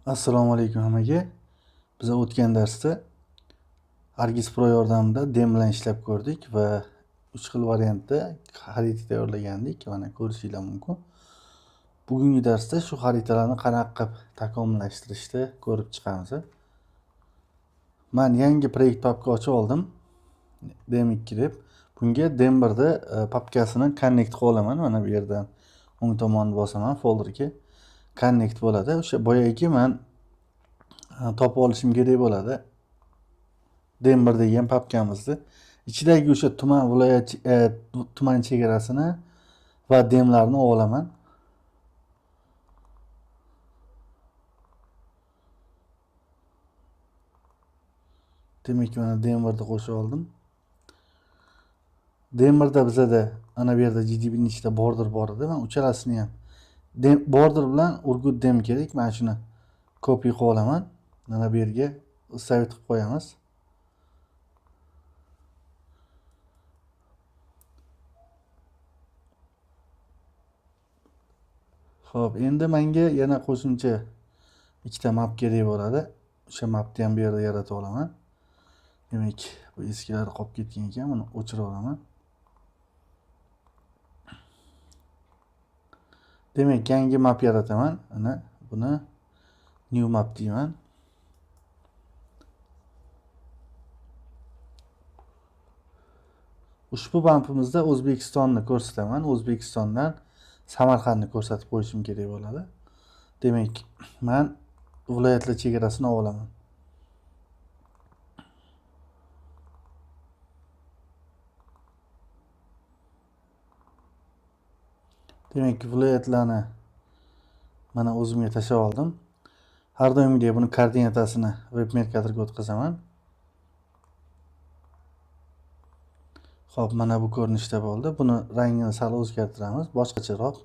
Assalomu alaykum hammaga. Biz o'tgan darsda Argis Pro yordamida dem bilan ishlab ko'rdik va 3 xil variantda xarita tayyorlagandik. Mana ko'rishingiz mumkin. Bugungi darsda shu xaritalarni qanaqa qilib takomillashtirishni ko'rib chiqamiz. Men yangi proyekt papka ochib oldim. Dem2 deb. Bunga dem1da papkasini connect qilib olaman. Mana bu yerdan o'ng tomonni bosaman, folderga connect bo'ladi. O'sha boyagi men topib olishim kerak bo'ladi. dem1 degan papkamizni ichidagi o'sha tuman viloyat tuman chegarasini va demlarni olaman. Demak, mana dem1da qo'shib oldim. dem1da bizada ana bu yerda GDB'ning ichida border bor edi. Men uchalasini ham border bilan Urgut dem kerak. Men shuni copy qilib olaman. Mana bu yerga save qilib qo'yamiz. Xo'p, endi menga yana qo'shimcha ikkita map kerak bo'ladi. O'sha mapni ham bu yerda yaratib olaman. Demak, bu eskilari qolib ketgan ekan, buni o'chirib olaman. Demak, yangi map yarataman. Ana buni new map deyman. Ushbu mapimizda O'zbekistonni ko'rsataman. O'zbekistondan Samarqandni ko'rsatib qo'yishim kerak bo'ladi. Demak, men viloyatlar chegarasini olaman. Demak, viloyatlarni mana o'zimga tashlab oldim. Har doimgidek buni koordinatasini web merkatorga o'tkazaman. Xo'p, mana bu ko'rinishda bo'ldi. Buni rangini sal o'zgartiramiz, boshqacharoq.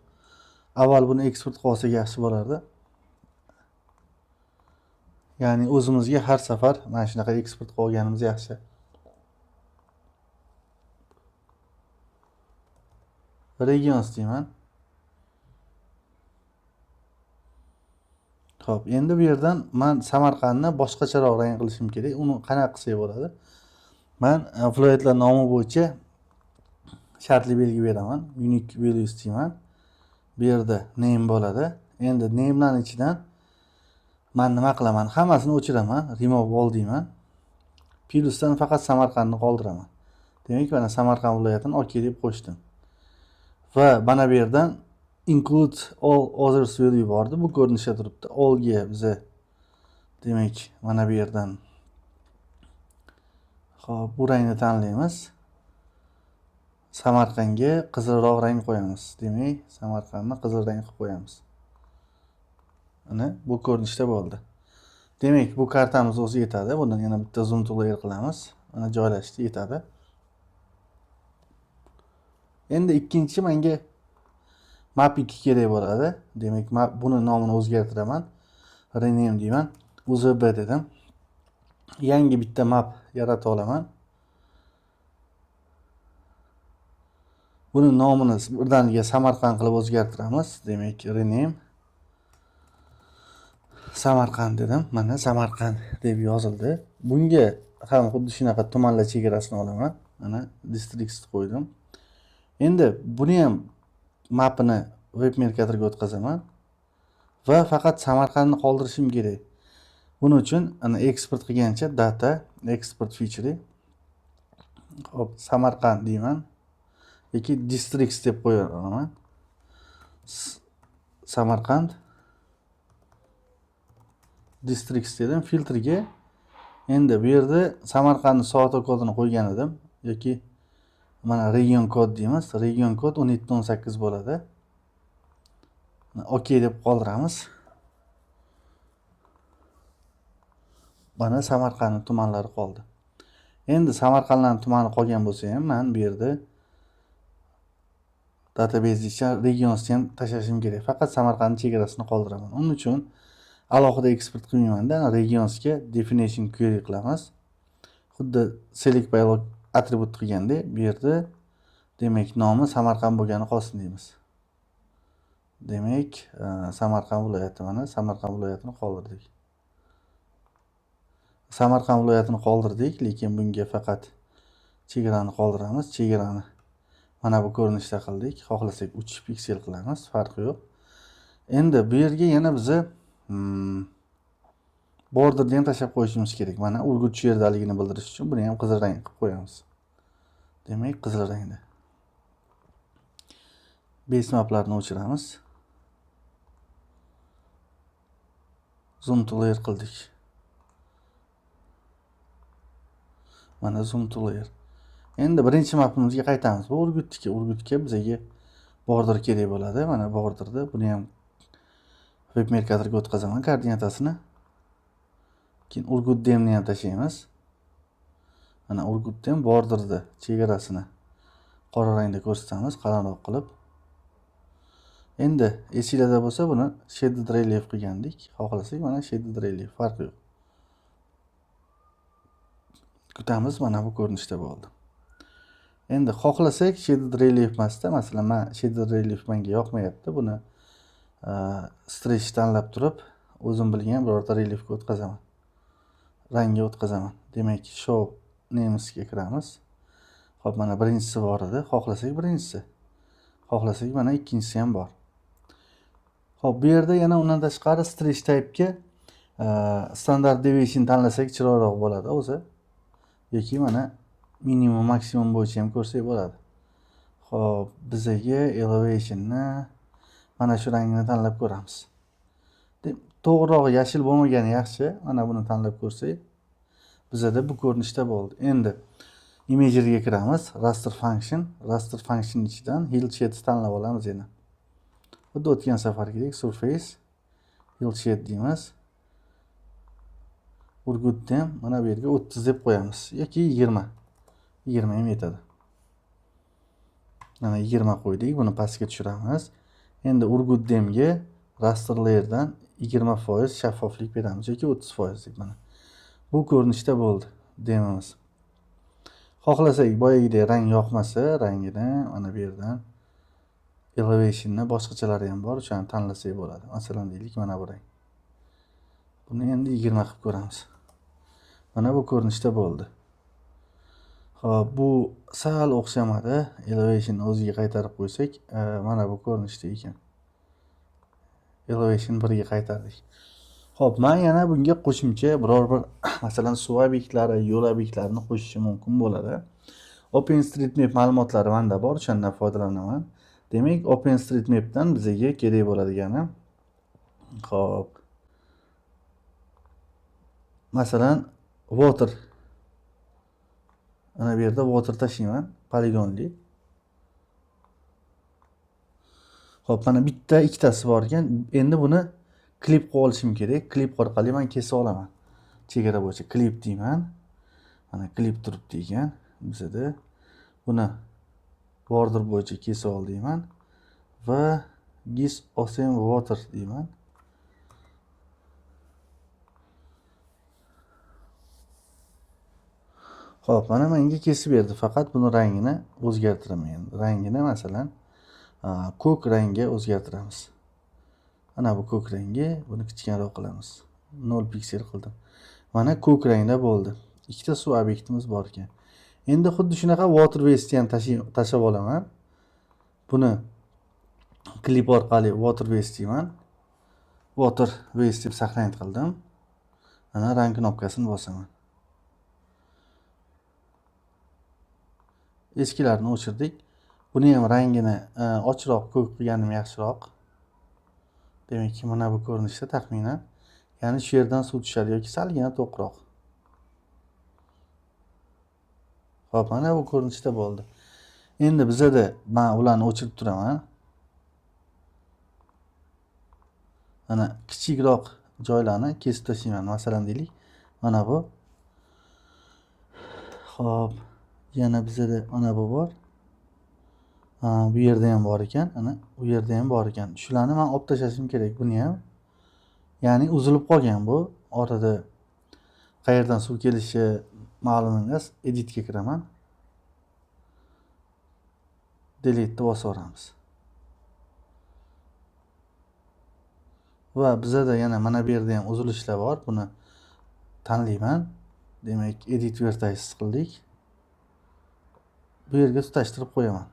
Avval buni eksport qilib olsak yaxshi bo'lardi. Ya'ni o'zimizga har safar mana shunaqa eksport qilib olganimiz yaxshi. Regions deyman. Xo'p, endi bu yerdan men Samarqandni boshqacharoq rang qilishim kerak. Uni qanaqa qilsak bo'ladi? Men viloyatlar nomi bo'yicha shartli belgi beraman. Unique values deyman. Bu yerda name bo'ladi. Endi name'larning ichidan men nima qilaman? Hammasini o'chiraman, remove all deyman. Plusdan faqat Samarqandni qoldiraman. Demak, mana Samarqand viloyatini OK deb qo'shdim. Va mana bu yerdan include all others value bordi. Bu ko'rinishda turibdi. All ga biza demak, mana bu yerdan xo'p, bu rangni tanlaymiz. Samarqandga qizilroq rang qo'yamiz. Demak, Samarqandni qizil rang qilib qo'yamiz. Mana bu ko'rinishda bo'ldi. Demak, bu kartamiz o'zi yetadi. Bundan yana bitta zoom tool'ga qilamiz. Mana joylashdi, yetadi. Endi ikkinchi menga map 2 kerak bo'ladi. Demak, buni nomini o'zgartiraman. Rename deyman. UZB dedim. Yangi bitta map yarata olaman. Buni nomini birdaniga Samarqand qilib o'zgartiramiz. Demak, rename Samarqand dedim. Mana Samarqand deb yozildi. Bunga ham xuddi shunaqa tumanlar chegarasini olaman. Mana district qo'ydim. Endi buni ham mapini web merkatorga o'tkazaman va faqat Samarqandni qoldirishim kerak. Buning uchun ana export qilgancha data export feature. Hop, Samarqand deyman. yoki districts deb qo'yaman. Samarqand districts dedim filtrga. Endi bu yerda Samarqandning soat kodini qo'ygan edim yoki mana region kod deymiz. Region kod 1718 bo'ladi. OK deb qoldiramiz. Mana Samarqandning tumanlari qoldi. Endi Samarqandning tumani qolgan bo'lsa ham men bu yerda database ichida regionsni ham tashlashim kerak. Faqat Samarqandning chegarasini qoldiraman. Uning uchun alohida eksport qilmayman-da, regionsga definition query qilamiz. Xuddi select by atribut qilganda bu yerda demak nomi Samarqand bo'lgani qolsin deymiz. Demak, Samarqand viloyati mana Samarqand viloyatini qoldirdik. Samarqand viloyatini qoldirdik, lekin bunga faqat chegarani qoldiramiz. Chegarani mana bu ko'rinishda qildik. Xohlasak 3 piksel qilamiz, farqi yo'q. Endi bu yerga yana biza borderni ham tashlab qo'yishimiz kerak. Mana Urgut shu yerdaligini bildirish uchun buni ham qizil rang qilib qo'yamiz. Demak, qizil rangda. Base maplarni o'chiramiz. Zoom to layer qildik. Mana zoom to layer. Endi birinchi mapimizga qaytamiz. Bu Urgutga bizga border kerak bo'ladi. Mana borderda buni ham web markatorga o'tkazaman koordinatasini. Keyin Urgut demni ham tashlaymiz. Mana Urgut dem borderda chegarasini qora rangda ko'rsatamiz, qalinroq qilib. Endi esingizda bo'lsa buni shaded relief qilgandik. Xohlasak mana shaded relief, farqi yo'q. Kutamiz, mana bu ko'rinishda bo'ldi. Endi xohlasak shaded relief emasda, masalan, men shaded relief menga yoqmayapti. Buni stretch tanlab turib, o'zim bilgan birorta reliefga o'tkazaman. Rangga o'tkazaman. Demak, show namesga kiramiz. Xo'p, mana birinchisi bor edi. Xohlasak birinchisi. Xohlasak mana ikkinchisi ham bor. Xo'p, bu yerda yana undan tashqari stretch type'ga standard deviation tanlasak chiroyliroq bo'ladi o'zi. Yoki mana minimum maksimum bo'yicha ham ko'rsak bo'ladi. Xo'p, bizga elevationni mana shu rangini tanlab ko'ramiz. To'g'rirog'i yashil bo'lmagani yaxshi. Mana buni tanlab ko'rsak, bizda bu ko'rinishda bo'ldi. Endi imagerga kiramiz. Raster function. Raster function ichidan hillshade tanlab olamiz yana. Xuddi o'tgan safargidek surface hillshade deymiz. Urgutdan mana bu yerga 30 deb qo'yamiz yoki 20. 20 ham yetadi. Mana 20 qo'ydik. Buni pastga tushiramiz. Endi Urgutdemga raster layerdan 20% shaffoflik beramiz yoki 30% deb mana. Bu ko'rinishda bo'ldi demimiz. Xohlasak boyagidek rang yoqmasa, rangini mana bu yerdan elevationni boshqachalari ham bor, o'shani tanlasak bo'ladi. Masalan, deylik mana bu rang. Buni endi 20 qilib ko'ramiz. Mana bu ko'rinishda bo'ldi. Xo'p, bu sal o'xshamadi. Elevationni o'ziga qaytarib qo'ysak, mana bu ko'rinishda ekan. Elevation 1 ga qaytardik. Xo'p, men yana bunga qo'shimcha biror bir masalan suv obyektlari, yo'l obyektlarini qo'shishim mumkin bo'ladi. OpenStreetMap ma'lumotlari menda bor, o'shandan foydalanaman. Demak, OpenStreetMapdan bizga kerak bo'ladigani xo'p. Masalan, water. Mana bu yerda water tashlayman, poligonli. Xo'p, mana bitta, ikkitasi bor ekan. Endi buni klip qilib olishim kerak. Klip orqali men kesib olaman. Chegara bo'yicha klip deyman. Mana klip turibdi ekan. Bizda buni border bo'yicha kesib ol deyman va gis awesome water deyman. Xo'p, mana menga kesib berdi. Faqat buni rangini o'zgartiraman. Rangini masalan ko'k rangga o'zgartiramiz. Mana bu ko'k rangi, buni kichikroq qilamiz. 0 piksel qildim. Mana ko'k rangda bo'ldi. Ikkita suv obyektimiz bor ekan. Endi xuddi shunaqa water waste ham tashab olaman. Buni klip orqali water waste deyman. Water waste deb saqlanib qildim. Mana rang knopkasini bosaman. Eskilarni o'chirdik. Buni ham rangini ochroq ko'k qilganim yaxshiroq. Demak, mana bu ko'rinishda taxminan, ya'ni shu yerdan suv tushadi yoki salgina to'qroq. Xo'p, mana bu ko'rinishda bo'ldi. Endi bizda men ularni o'chirib turaman. Mana kichikroq joylarni kesib tashlayman. Masalan, deylik, mana bu. Xo'p, yana bizda mana bu bor. Bu yerda ham bor ekan, ana bu yerda ham bor ekan. Shularni men olib tashlashim kerak buni ham. Ya'ni uzilib qolgan bu. Orada qayerdan suv kelishi ma'lum emas. Editga kiraman. Delete bosib yuboramiz. Va bizada yana mana bu yerda ham uzilishlar bor. Buni tanlayman. Demak, edit vertices qildik. Bu yerga tutashtirib qo'yaman.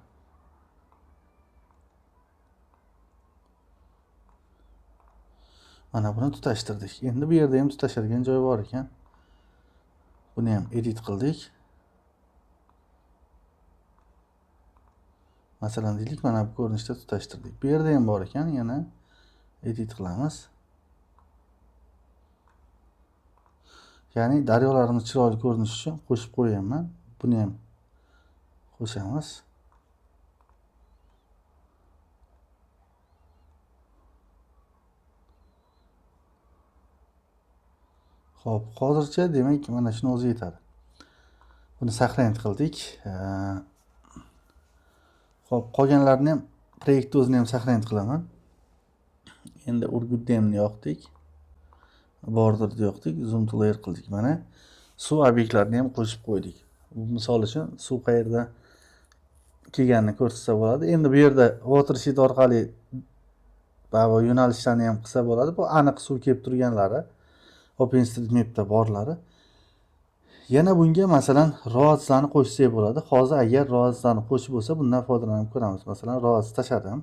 Mana buni tutashtirdik. Endi bu yerda ham tutashadigan joy bor ekan. Buni ham edit qildik. Masalan deylik, mana bu ko'rinishda tutashtirdik. Bu yerda ham bor ekan, yana edit qilamiz. Ya'ni daryolarimiz chiroyli ko'rinishi uchun qo'shib qo'yganman. Buni ham qo'shamiz. Xo'p, hozircha demak mana shuni o'zi yetadi. Buni saqlanib qildik. Xo'p, qolganlarini ham proyektni o'zini ham saqlanib qilaman. Endi Urgutdemni yoqdik. Borderni yoqdik, zoom to layer qildik. Mana suv obyektlarini ham qo'shib qo'ydik. Bu misol uchun suv qayerda kelganini ko'rsatsa bo'ladi. Endi bu yerda watershed orqali bu yo'nalishlarni ham qilsa bo'ladi. Bu aniq suv kelib turganlari OpenStreetMap'da borlari. Yana bunga masalan roadslarni qo'shsak bo'ladi. Hozir agar roadslarni qo'shib bo'lsa, bundan foydalanib ko'ramiz. Masalan, roads tashladim.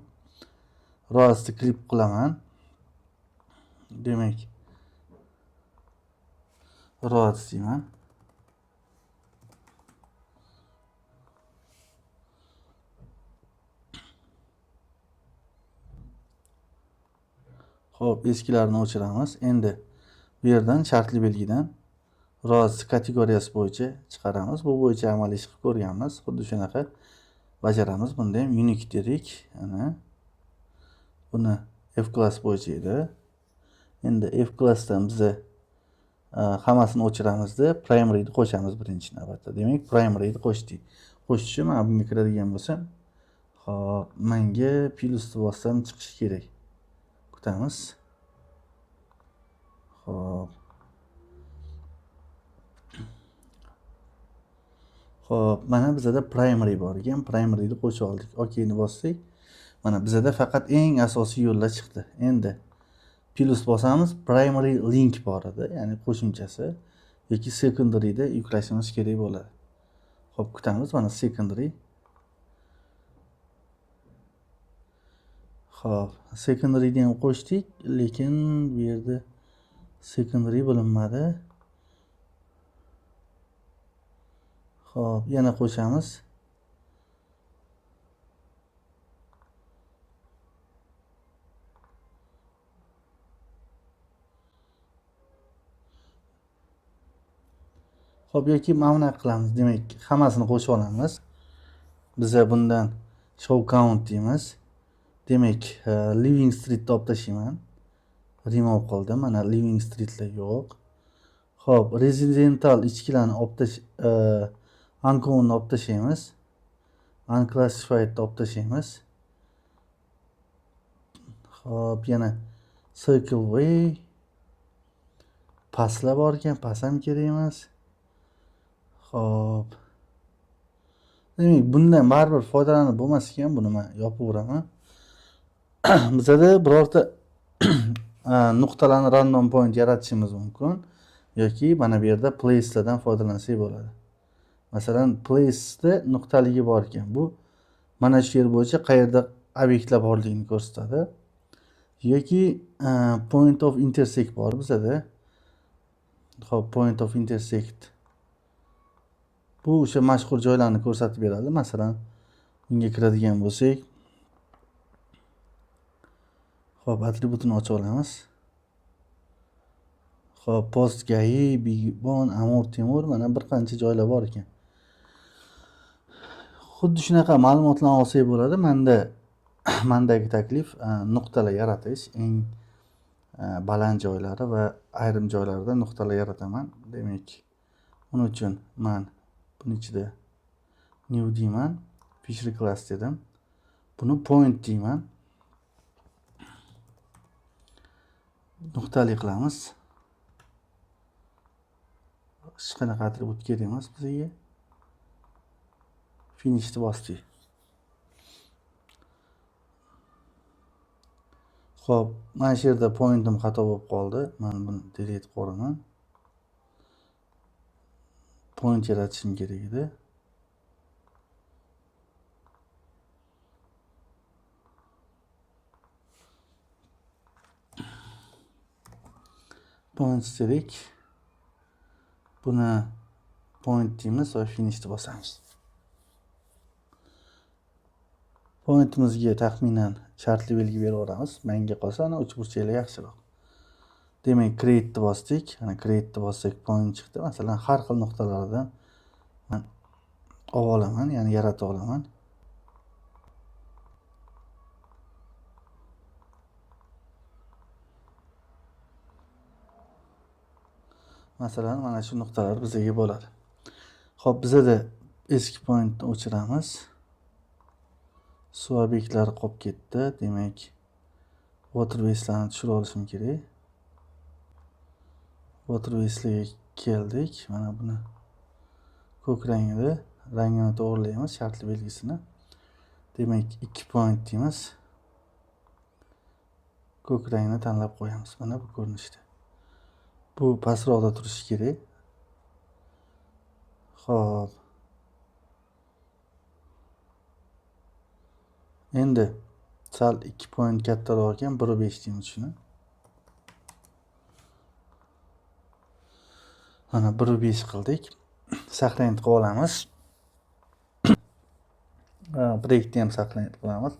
Roadsni klip qilaman. Demak, roads deyman. Xo'p, eskilarni o'chiramiz. Endi bu yerdan shartli belgidan roads kategoriyasi bo'yicha chiqaramiz. Bu bo'yicha amaliy ish qilib ko'rganmiz. Xuddi shunaqa bajaramiz. Bunda ham unique dedik. Ana buni F class bo'yicha edi. Endi F classdan biza hammasini o'chiramizda primaryni qo'shamiz birinchi navbatda. Demak, primaryni qo'shdik. Qo'shish uchun mana bunga kiradigan bo'lsam, hop, menga plusni bossam chiqishi kerak. Kutamiz. Hop. Xo'p, mana bizada primary bor ekan. Primaryni qo'shib oldik. OKni bossak, mana bizada faqat eng asosiy yo'llar chiqdi. Endi plus bosamiz, primary link bor edi, ya'ni qo'shimchasi yoki secondaryda yuklashimiz kerak bo'ladi. Xo'p, kutamiz. Mana secondary. Xo'p, secondaryni ham qo'shdik, lekin bu yerda secondary bo'linmadi. Xo'p, yana qo'shamiz. Xo'p, yoki mana bunaqa qilamiz. Demak, hammasini qo'shib olamiz. Biza bundan show count deymiz. Demak, Living Streetni olib tashlayman. Remove qildim. Mana Living Streetlar yo'q. Xo'p, residential ichkilarni olib uncountni olib tashlaymiz. Unclassifiedni olib tashlaymiz. Xo'p, yana circle way. Paslar bor ekan, pas ham kerak emas. Xo'p. Demak, bundan baribir foydalanib bo'lmas ekan, buni men yopib o'raman. Bizada birorta nuqtalarni random point yaratishimiz mumkin yoki mana bu yerda placelardan foydalansak bo'ladi. Masalan, place'da nuqtaligi bor ekan. Bu mana shu yer bo'yicha qayerda obyektlar borligini ko'rsatadi. Yoki point of intersect bor bizada. Xo'p, point of intersect. Bu o'sha mashhur joylarni ko'rsatib beradi. Masalan, bunga kiradigan bo'lsak, xo'p, atributini ochib olamiz. Xo'p, Postgai, Bigbon, Amur Temur, mana bir qancha joylar bor ekan. Xuddi shunaqa ma'lumotlarni olsak bo'ladi. Mendagi taklif nuqtalar yaratish, eng baland joylari va ayrim joylarda nuqtalar yarataman. Demak, buning uchun men buni ichida new deyman, fishery class dedim. Buni point deyman. Nuqtali qilamiz. Hech qanaqa atribut kerak emas bizga. Finishni bosdik. Xo'p, mana shu yerda pointim xato bo'lib qoldi. Men buni delete qilaman. Point yaratishim kerak edi. Point dedik. Buni point deymiz va finishni bosamiz. Pointimizga taxminan shartli belgi beraveramiz. Menga qolsa ana 3 burchaklar yaxshiroq. Demak, create'ni bosdik. Ana create'ni bossak point chiqdi. Masalan, har xil nuqtalardan men olaman, ya'ni yarata olaman. Masalan, mana shu nuqtalar bizga bo'ladi. Xo'p, bizda eski pointni o'chiramiz. Suv obyektlari qolib ketdi. Demak, waterways'larni tushirib olishim kerak. Waterways'larga keldik. Mana buni ko'k rangda rangini to'g'rilaymiz, shartli belgisini. Demak, 2 point deymiz. Ko'k rangni tanlab qo'yamiz. Mana bu ko'rinishda. Bu pastroqda turishi kerak. Xo'p. Endi sal 2 point kattaroq ekan, 1.5 deymiz shuni. Mana 1.5 qildik. Saqlanib qolamiz. Breakni ham saqlanib qolamiz.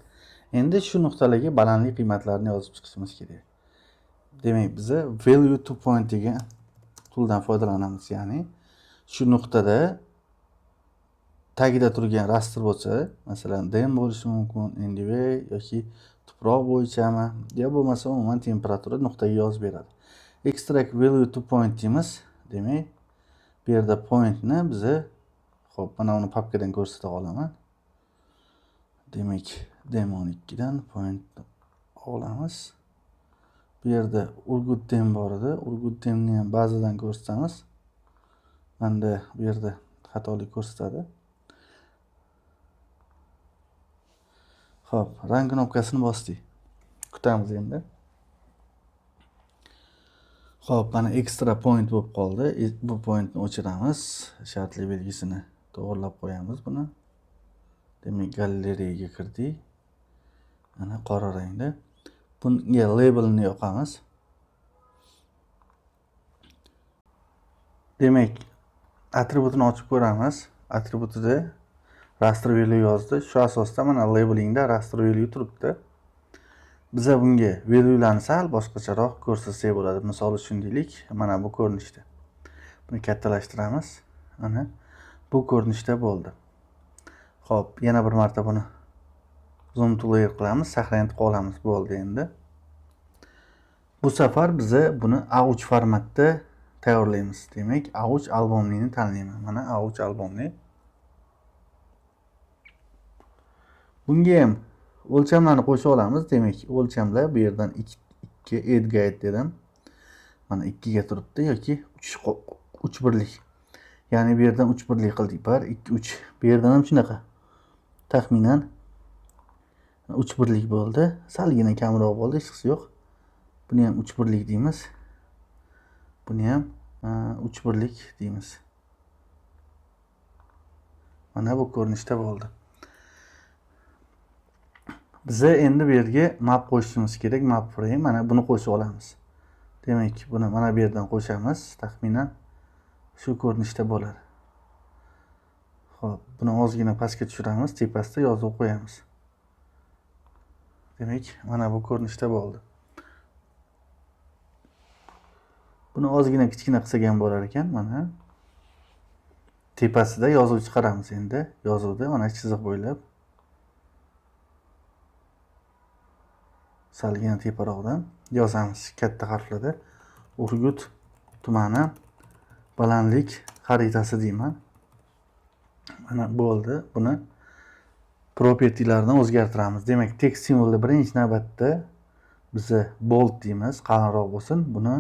Endi shu nuqtalarga balandlik qiymatlarini yozib chiqishimiz kerak. Demak, biz value to point degan tooldan foydalanamiz, ya'ni shu nuqtada tagida turgan raster bo'lsa, masalan, dem bo'lishi mumkin, anyway yoki tuproq bo'yichami, yo bo'lmasa umuman temperatura nuqtaga yozib beradi. Extract value to point deymiz. Demak, bu yerda pointni biz xo'p, mana uni papkadan ko'rsata olaman. Demak, demo 12 dan point olamiz. Bu yerda Urgut dem bor edi. Urgut demni ham bazadan ko'rsatamiz. Menda bu yerda xatolik ko'rsatadi. Xo'p, rang knopkasini bosdik. Kutamiz endi. Xo'p, mana extra point bo'lib qoldi. Bu pointni o'chiramiz. Shartli belgisini to'g'rilab qo'yamiz buni. Demak, galeriyaga kirdik. Mana qora rangda. Bunga labelni yoqamiz. Demak, atributini ochib ko'ramiz. Atributida raster value yozdi. Shu asosda mana labelingda raster value turibdi. Biz bunga valuelarni sal boshqacharoq ko'rsatsak bo'ladi. Misol uchun deylik, mana bu ko'rinishda. Buni kattalashtiramiz. Mana bu ko'rinishda bo'ldi. Xo'p, yana bir marta buni zoom to layer qilamiz, saqlanib qolamiz. Bo'ldi endi. Bu safar biz buni A3 formatda tayyorlaymiz. Demak, A3 albomni tanlayman. Mana A3 albomni. Bunga ham o'lchamlarni qo'sha olamiz. Demak, o'lchamlar bu yerdan 2 add guide dedim. Mana 2 ga turibdi yoki 3 birlik. Ya'ni bu yerdan 3 birlik qildik. 1 2 3. Bu yerdan ham shunaqa. Taxminan 3 birlik bo'ldi. Salgina kamroq bo'ldi, hech qisi yo'q. Buni ham 3 birlik deymiz. Buni ham 3 birlik deymiz. Mana bu ko'rinishda bo'ldi. Biz endi bu yerga map qo'shishimiz kerak, map frame. Mana buni qo'shib olamiz. Demak, buni mana bu yerdan qo'shamiz. Taxminan shu ko'rinishda bo'ladi. Xo'p, buni ozgina pastga tushiramiz, tepasida yozib qo'yamiz. Demak, mana bu ko'rinishda bo'ldi. Buni ozgina kichkina qilsak ham bo'lar ekan, mana. Tepasida yozuv chiqaramiz endi. Yozuvda mana chiziq bo'ylab. Salgina teparoqdan yozamiz katta harflarda. Urgut tumani balandlik xaritasi deyman. Mana bo'ldi. Buni property'larni o'zgartiramiz. Demak, text simvolni birinchi navbatda biz bold deymiz, qalinroq bo'lsin. Buni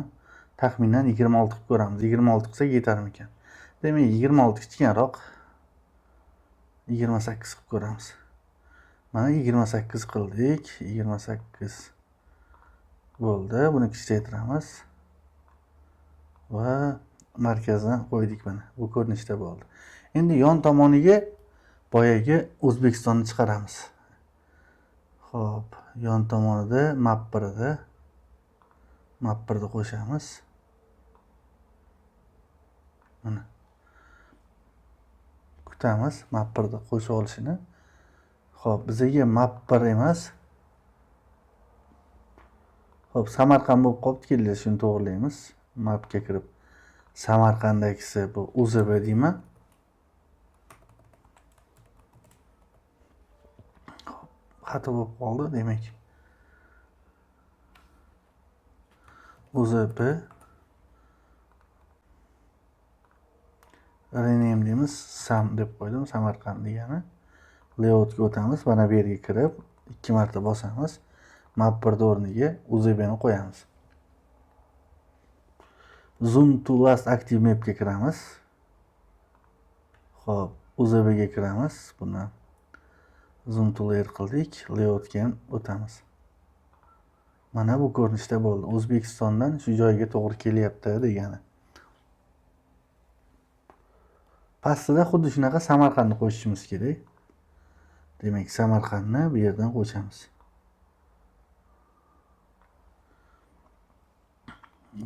taxminan 26 qilib ko'ramiz. 26 qilsak yetarmikan? Demak, 26 kichikroq 28 qilib ko'ramiz. Mana 28 qildik. 28 Bo'ldi. Buni kichiktiramiz va markazdan qo'ydik mana. Bu ko'rinishda bo'ldi. Endi yon tomoniga boyagi O'zbekistonni chiqaramiz. Xo'p, yon tomonida map 1da map 1da qo'shamiz. Mana. Kutamiz map 1da qo'shib olishini. Xo'p, bizga map 1 emas. Xo'p, Samarqand bo'lib qolibdi, keldi, shuni to'g'rilaymiz. Mapga kirib Samarqanddagisi bu UZB deyman. Xato bo'lib qoldi, demak. UZB rename deymiz, Sam deb qo'ydim, Samarqand degani. Layoutga o'tamiz, mana bu yerga kirib 2 marta bosamiz. Map 1 o'rniga UZBni qo'yamiz. Zoom to last active mapga kiramiz. Xo'p, UZBga kiramiz. Buni zoom to layer qildik, layoutga ham o'tamiz. Mana bu ko'rinishda bo'ldi. O'zbekistondan shu joyga to'g'ri kelyapti degani. Pastida xuddi shunaqa Samarqandni qo'shishimiz kerak. Demak, Samarqandni bu yerdan qo'shamiz.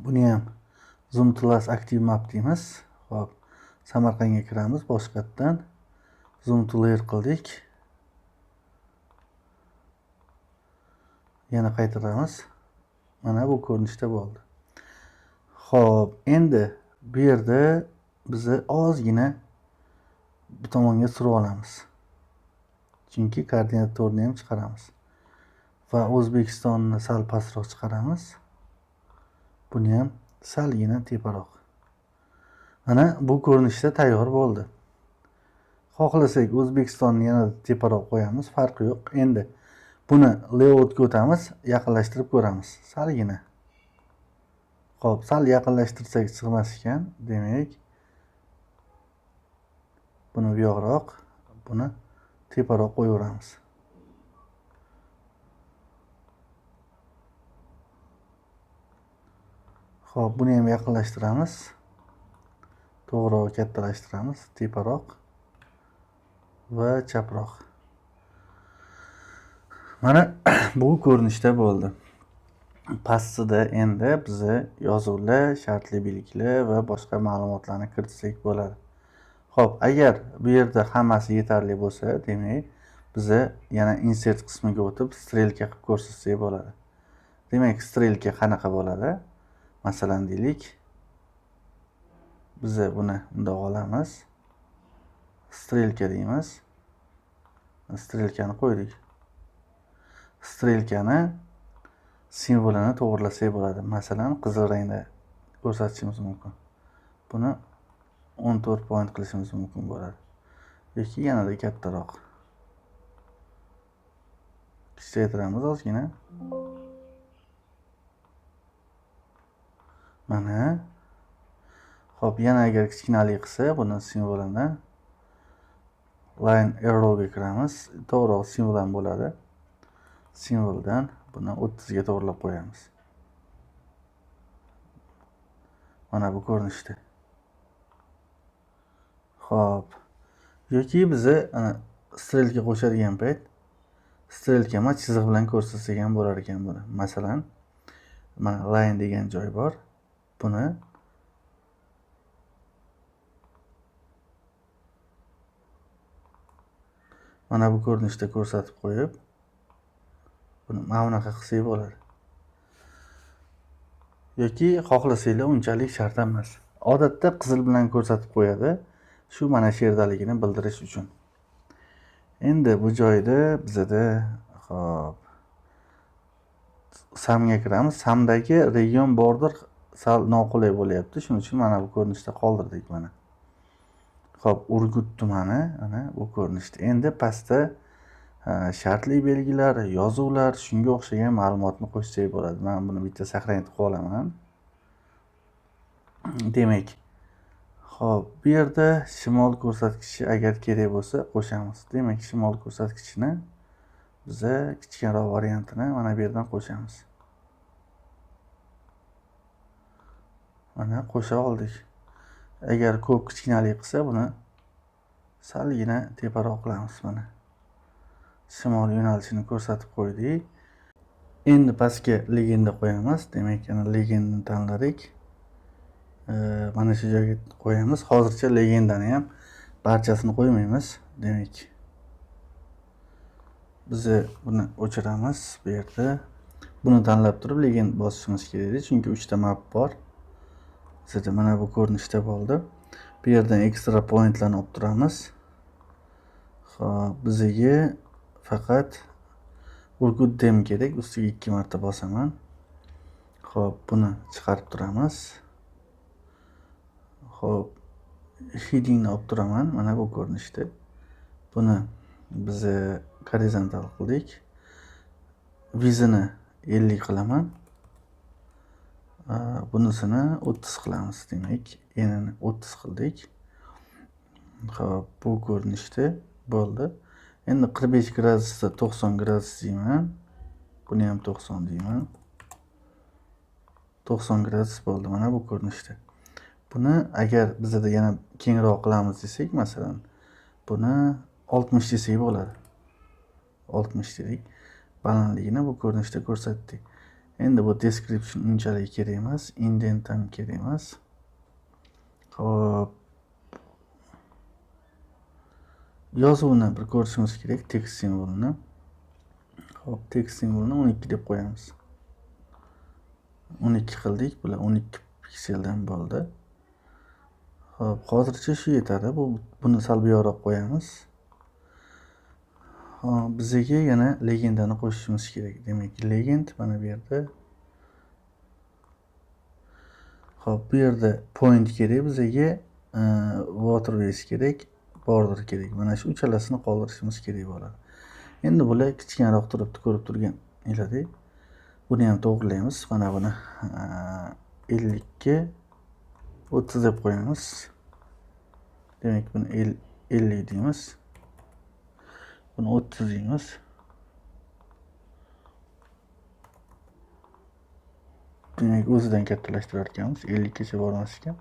Buni ham zoom to last active map deymiz. Xo'p, Samarqandga kiramiz, boshqatdan zoom to layer qildik. Yana qaytaramiz. Mana bu ko'rinishda bo'ldi. Xo'p, endi bu yerda biz ozgina bu tomonga surib olamiz. Chunki koordinat to'rini ham chiqaramiz. Va O'zbekistonni sal pastroq chiqaramiz. Buni ham salgina teparoq. Mana bu ko'rinishda tayyor bo'ldi. Xohlasak O'zbekistonni yana teparoq qo'yamiz, farqi yo'q. Endi buni layoutga o'tamiz, yaqinlashtirib ko'ramiz. Salgina. Xo'p, sal yaqinlashtirsak chiqmas ekan, demak buni bu yoqroq, buni teparoq qo'yaveramiz. Xo'p, buni ham yaqinlashtiramiz. To'g'riroq kattalashtiramiz, teparoq va chaproq. Mana bu ko'rinishda bo'ldi. Pastida endi biz yozuvlar, shartli belgilar va boshqa ma'lumotlarni kiritsak bo'ladi. Xo'p, agar bu yerda hammasi yetarli bo'lsa, demak, biz yana insert qismiga o'tib strelka qilib ko'rsatsak bo'ladi. Demak, strelka qanaqa bo'ladi? Masalan, deylik, biz buni bundoq olamiz. Strelka deymiz. Strelkani qo'ydik. Strelkani simvolini to'g'rilasak bo'ladi. Masalan, qizil rangda ko'rsatishimiz mumkin. Buni 14 point qilishimiz mumkin bo'ladi. Yoki yanada kattaroq. Kichiktiramiz ozgina. Mana. Xo'p, yana agar kichkinalik qilsa, buni simvolini line arrowga kiramiz. To'g'ri simvol ham bo'ladi. Simvoldan buni 30 ga to'g'rilab qo'yamiz. Mana bu ko'rinishda. Xo'p. Yoki biz strelka qo'shadigan payt strelkama chiziq bilan ko'rsatsak ham bo'lar ekan buni. Masalan, mana line degan joy bor. Buni mana bu ko'rinishda ko'rsatib qo'yib, buni mana bunaqa qilsak bo'ladi. Yoki xohlasanglar unchalik shart emas. Odatda qizil bilan ko'rsatib qo'yadi. Shu mana shu yerdaligini bildirish uchun. Endi bu joyda bizda xo'p Samga kiramiz. Samdagi region border sal noqulay bo'lyapti. Shuning uchun mana bu ko'rinishda qoldirdik mana. Xo'p, Urgut tumani mana bu ko'rinishda. Endi pastda shartli belgilar, yozuvlar, shunga o'xshagan ma'lumotni qo'shsak bo'ladi. Men buni bitta saqlanib qolaman. Demak, xo'p, bu yerda shimol ko'rsatkichi agar kerak bo'lsa qo'shamiz. Demak, shimol ko'rsatkichini biz kichikroq variantini mana bu yerdan qo'shamiz. Mana qo'sha oldik. Agar ko'p kichkinalik qilsa, buni salgina teparoq qilamiz. Mana shimol yo'nalishini ko'rsatib qo'ydik. Endi pastga legenda qo'yamiz. Demak, yana legendani tanladik. Mana shu joyga qo'yamiz. Hozircha legendani ham barchasini qo'ymaymiz. Demak, biz buni o'chiramiz bu yerda. Buni tanlab turib legend bosishimiz kerak, chunki 3 ta map bor. Bizda mana bu ko'rinishda bo'ldi. Bu yerdan ekstra pointlarni olib turamiz. Xo'p, bizga faqat Urgut dem kerak. Ustiga 2 marta bosaman. Xo'p, buni chiqarib turamiz. Xo'p, headingni olib turaman mana bu ko'rinishda. Buni biz horizontal qildik. Vizini 50 qilaman. Bunisini 30 qilamiz. Demak, enini 30 qildik. Xo'p, bu ko'rinishda bo'ldi. Endi 45 gradusda 90 gradus deyman. Buni ham 90 deyman. 90 gradus bo'ldi mana bu ko'rinishda. Buni agar bizda yana kengroq qilamiz desak, masalan, buni 60 desak bo'ladi. 60 dedik. Balandligini bu ko'rinishda ko'rsatdik. Endi bu description unchalik kerak emas, indent ham kerak emas. Xo'p, yozuvni bir ko'rishimiz kerak, text simvolini. Xo'p, text simvolini 12 deb qo'yamiz. 12 qildik, bular 12 pikseldan bo'ldi. Xo'p, hozircha shu yetadi. Buni sal buyoqroq qo'yamiz. Xo'p, bizga yana legendani qo'shishimiz kerak. Demak, legend mana bu yerda. Xo'p, bu yerda point kerak bizga, water base kerak, border kerak. Mana shu uchalasini qoldirishimiz kerak bo'ladi. Endi bular kichkinaroq turibdi, ko'rib turganinglardek. Buni ham to'g'rilaymiz. Mana buni 50 ga 30 deb qo'yamiz. Demak, buni 50 deymiz. Buni 30 deymiz. Demak, o'zidan kattalashtirar ekanmiz. 50 gacha bormas ekan.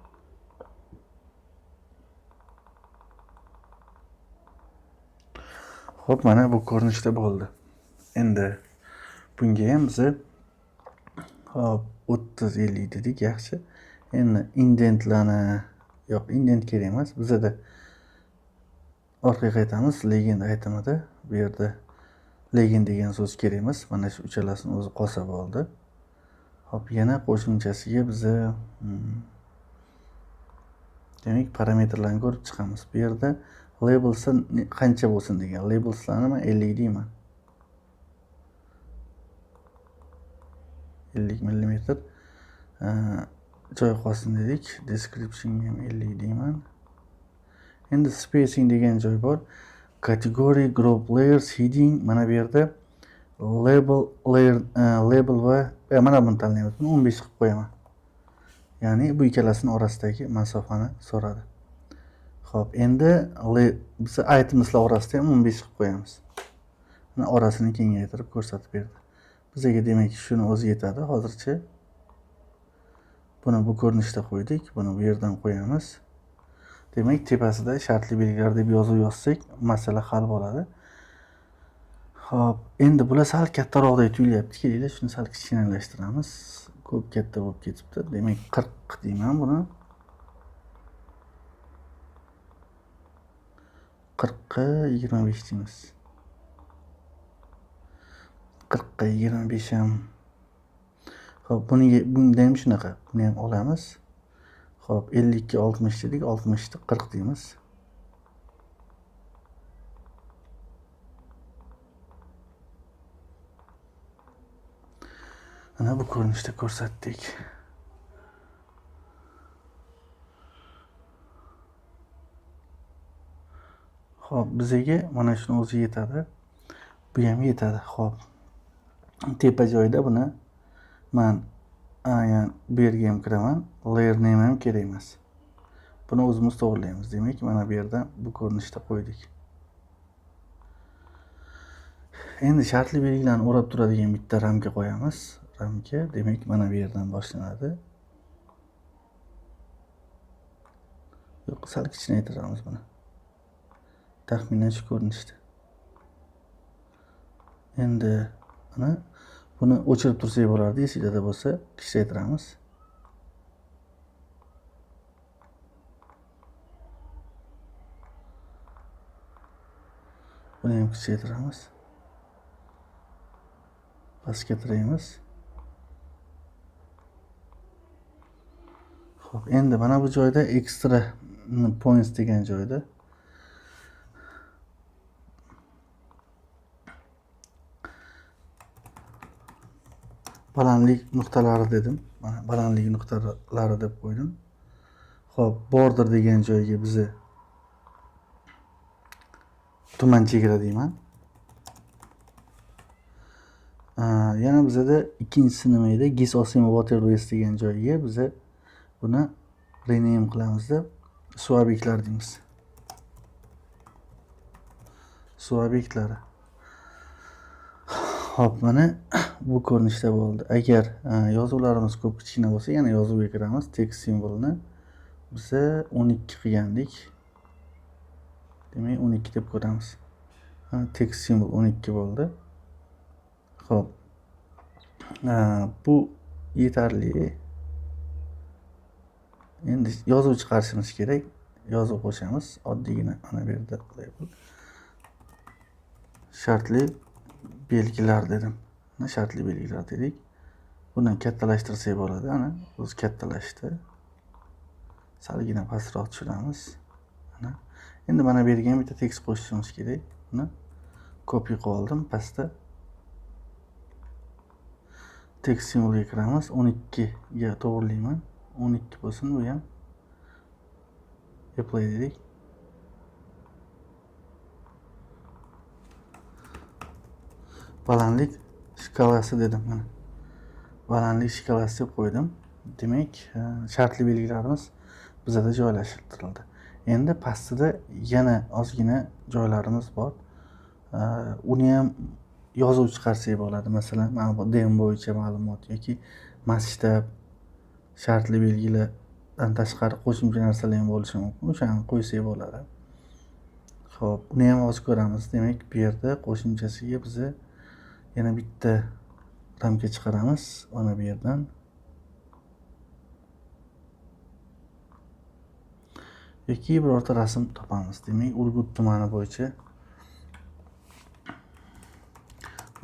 Xo'p, mana bu ko'rinishda bo'ldi. Endi bunga ham biz hop 30-50 dedik, yaxshi. Endi indentlarni yo'q, indent kerak emas. Bizda orqaga qaytamiz. Legend aytimida bu yerda legend degan so'z kerak emas. Mana shu uchalasini o'zi qolsa bo'ldi. Hop, yana qo'shimchasiga biz demak parametrlarni ko'rib chiqamiz. Bu yerda labels qancha bo'lsin degan. Labelslarni men 50 deyman. 50 mm joy qolsin dedik. Description ham 50 deyman. Endi spacing degan joy bor. Category, group layers, heading. Mana bu yerda label va mana buni tanlaymiz. Buni 15 qilib qo'yaman. Ya'ni bu ikkalasini orasidagi masofani so'radi. Xo'p, endi biz itemslar orasida ham 15 qilib qo'yamiz. Mana orasini kengaytirib ko'rsatib berdi. Bizga demak shuni o'zi yetadi hozircha. Buni bu ko'rinishda qo'ydik. Buni bu yerdan qo'yamiz. Demak, tepasida shartli belgilar deb yozuv yozsak, masala hal bo'ladi. Xo'p, endi bular sal kattaroqdek tuyulyapti. Keling, shuni sal kichkinalashtiramiz. Ko'p katta bo'lib ketibdi. Demak, 40 deyman buni. 40 ga 25 deymiz. 40 ga 25 ham. Xo'p, bunda ham shunaqa. Buni ham olamiz. Xo'p, 50 ga 60 dedik, 60 ni 40 deymiz. Mana bu ko'rinishda ko'rsatdik. Xo'p, bizga mana shuni o'zi yetadi. Bu ham yetadi. Xo'p. Tepa joyda buni men bu yerga ham kiraman. Layer name ham kerak emas. Buni o'zimiz to'g'rilaymiz. Demak, mana bu yerda bu ko'rinishda qo'ydik. Endi shartli belgilarni o'rab turadigan bitta ramka qo'yamiz. Ramka, demak, mana bu yerdan boshlanadi. Yo'q, sal kichinaytiramiz buni. Taxminan shu ko'rinishda. Endi buni o'chirib tursak bo'lardi, esingizda bo'lsa, kichraytiramiz. Buni ham kichraytiramiz. Pastkatiramiz. Xo'p, endi mana bu joyda extra points degan joyda balandlik nuqtalari dedim. Mana balandlik nuqtalari deb qo'ydim. Xo'p, border degan joyga bizni tuman chegara deyman. Yana bizada ikkinchisi nima edi? Gisosimo Waterways degan joyga biza buni rename qilamizda suv obyektlari deymiz. Suv obyektlari. Xo'p, mana bu ko'rinishda bo'ldi. Agar yozuvlarimiz ko'p kichkina bo'lsa, yana yozuvga kiramiz. Text simvolini biza 12 qilgandik. Demak, 12 deb ko'ramiz. Text simbol 12 bo'ldi. Xo'p. Bu yetarli. Endi yozuv chiqarishimiz kerak. Yozuv qo'shamiz. Oddiygina mana bu yerda label. Shartli belgilar dedim. Shartli belgilar dedik. Buni kattalashtirsak bo'ladi. Ana, o'zi kattalashdi. Salgina pastroq tushiramiz. Mana. Endi mana bu yerga ham bitta tekst qo'shishimiz kerak. Buni copy qilib oldim pastda. Text simvolga kiramiz. 12 ga to'g'rilayman. 12 bo'lsin bu ham. Apply dedik. Balandlik shkalasi dedim mana. Balandlik shkalasi deb qo'ydim. Demak, shartli belgilarimiz bizada joylashtirildi. Endi pastida yana ozgina joylarimiz bor. Uni ham yozuv chiqarsak bo'ladi. Masalan, mana bu dem bo'yicha ma'lumot yoki masshtab, shartli belgilardan tashqari qo'shimcha narsalar ham bo'lishi mumkin. O'shani qo'ysak bo'ladi. Xo'p, uni ham hozir ko'ramiz. Demak, bu yerda qo'shimchasiga biz yana bitta ramka chiqaramiz. Mana bu yerdan. Yoki birorta rasm topamiz. Demak, Urgut tumani bo'yicha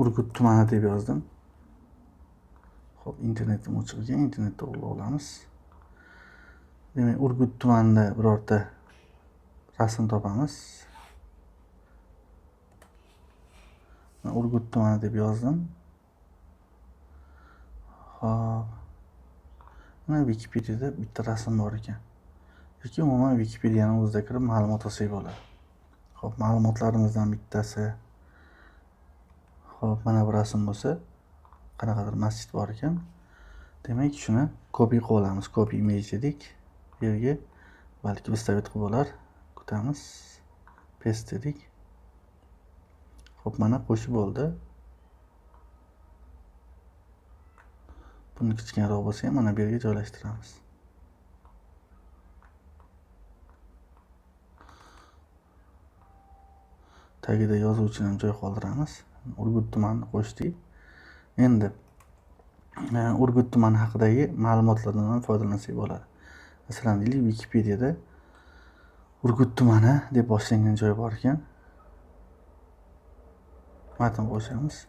Urgut tumani deb yozdim. Xo'p, internetim o'chirilgan, internetda olamiz. Demak, Urgut tumanida birorta rasm topamiz. Urgut tumani deb yozdim. Xo'p. Mana Wikipediyada bitta rasm bor ekan. Yoki umuman Wikipediyaning o'zida kirib ma'lumot olsak bo'ladi. Xo'p, ma'lumotlarimizdan bittasi. Xo'p, mana bu rasm bo'lsa, qanaqadir masjid bor ekan. Demak, shuni copy qilib olamiz. Copy image dedik. Bu yerga balki vyставить qilib bo'lar. Kutamiz. Paste dedik. Xo'p, mana qo'shib bo'ldi. Buni kichkinaroq bo'lsa ham mana bu yerga joylashtiramiz. Tagida yozuv uchun ham joy qoldiramiz. Urgut tumanini qo'shdik. Endi Urgut tumani haqidagi ma'lumotlardan ham foydalansak bo'ladi. Masalan, deylik, Wikipediyada Urgut tumani deb boshlangan joy bor ekan. Matn qo'shamiz.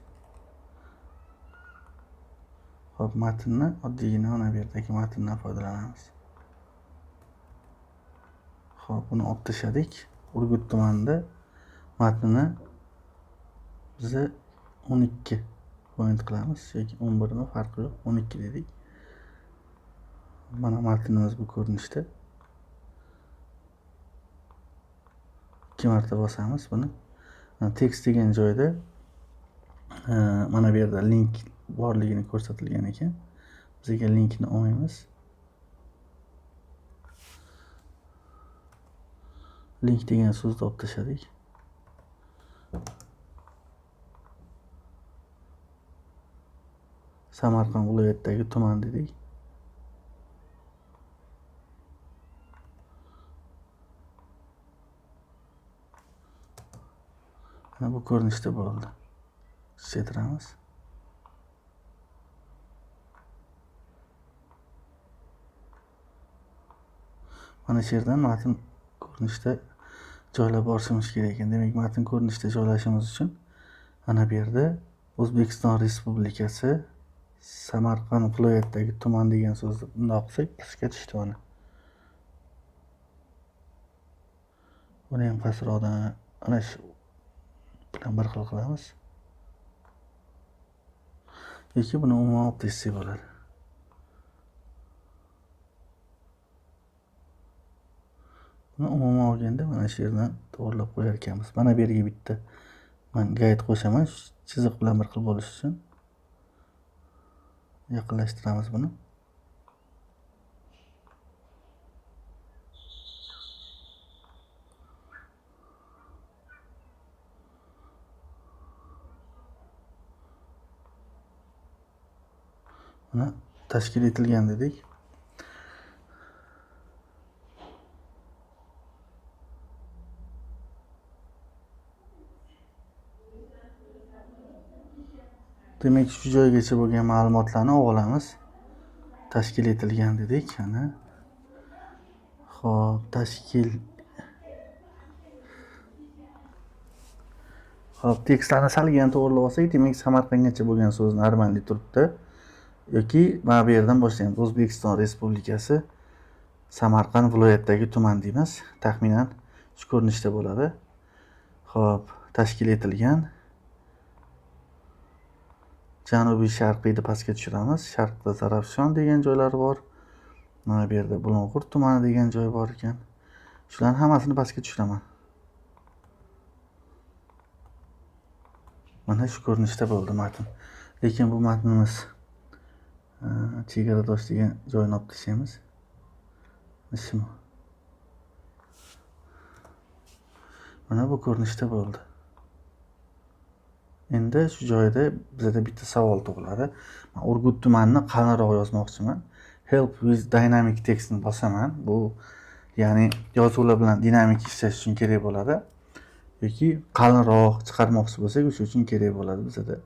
Xo'p, matnni oddiygina mana bu yerdagi matndan foydalanamiz. Xo'p, buni olib tashladik. Urgut tumanida matnni biz 12 point qilamiz yoki 11 mi farqi yo'q, 12 dedik. Mana matnimiz bu ko'rinishda. 2 marta bosamiz buni. Text degan joyda mana bu yerda link borligini ko'rsatilgan ekan. Bizga linkni olmaymiz. Link degan so'zni olib tashladik. Samarqand viloyatidagi tuman dedik. Bu ko'rinishda bo'ldi. Kuchaytiramiz. Mana shu yerdan matn ko'rinishda joylab borishimiz kerak ekan. Demak, matn ko'rinishda joylashimiz uchun mana bu yerda O'zbekiston Respublikasi Samarqand viloyatidagi tuman degan so'zni bundoq qilsak, pastga tushdi mana. Buni ham pastroqdan ana shu bilan bir xil qilamiz. Yoki buni umuman olib tashlasak bo'ladi. Buni umuman olganda mana shu yerdan to'g'rilab qo'yar ekanmiz. Mana bu yerga bitta men gayd qo'shaman, chiziq bilan bir xil bo'lishi uchun. Yaqinlashtiramiz buni. Mana tashkil etilgan dedik. Demak, shu joygacha bo'lgan ma'lumotlarni olamiz. Tashkil etilgan dedik. Ana. Xo'p, tashkil. Xo'p, tekstlarni salgan to'g'rilab olsak, demak, Samarqandgacha bo'lgan so'z normalniy turibdi. Yoki mana bu yerdan boshlaymiz. O'zbekiston Respublikasi Samarqand viloyatidagi tuman deymiz. Taxminan shu ko'rinishda bo'ladi. Xo'p, tashkil etilgan. Janubiy sharqiyni pastga tushiramiz. Sharqda Zarafshon degan joylari bor. Mana bu yerda Bulung'ur tumani degan joy bor ekan. Shularning hammasini pastga tushiraman. Mana shu ko'rinishda bo'ldi matn. Lekin bu matnimiz chegaradosh degan joyni olib tashlaymiz. Mana bu ko'rinishda bo'ldi. Endi shu joyda bizda bitta savol tug'iladi. Men Urgut tumanini qalinroq yozmoqchiman. Help with dynamic textni bosaman. Bu ya'ni yozuvlar bilan dinamik ishlash uchun kerak bo'ladi. Yoki qalinroq chiqarmoqchi bo'lsak, o'sha uchun kerak bo'ladi bizda.